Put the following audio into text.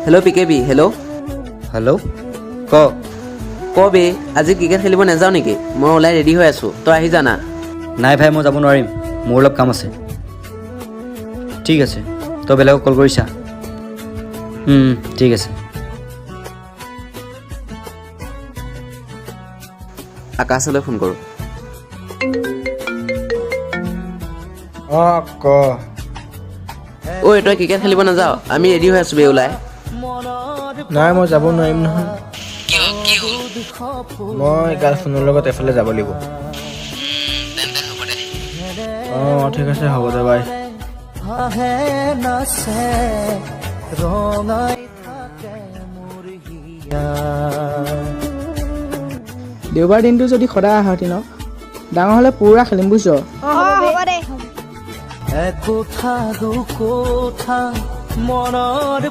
hello' pKb hello' hello' ক বে আজি cricket খেলিব নাযাওঁ নেকি মই ওলাই ৰেডি হৈ আছোঁ তই আহি জানা নাই ভাই মই যাব নোৱাৰিম মোৰ অলপ কাম আছে ঠিক আছে তই বেলেগক কল কৰিছা ঠিক আছে আকাশলৈ ফোন কৰোঁ ক ঐ তই ক্ৰিকেট খেলিব নাযাওঁ আমি ৰেডি হৈ আছোঁ বে ওলাই নাই মই যাব নোৱাৰিম নহয় মই গাৰ্লফ্ৰেণ্ডৰ লগত এফালে যাব লাগিব অঁ ঠিক আছে হ'ব দে বাই দেওবাৰ দিনটো যদি সদায় আহতি ন ডাঙৰ হ'লে পুৰা খেলিম বুজিছ হ'ব দে একোঠা দুকোঠা মনৰ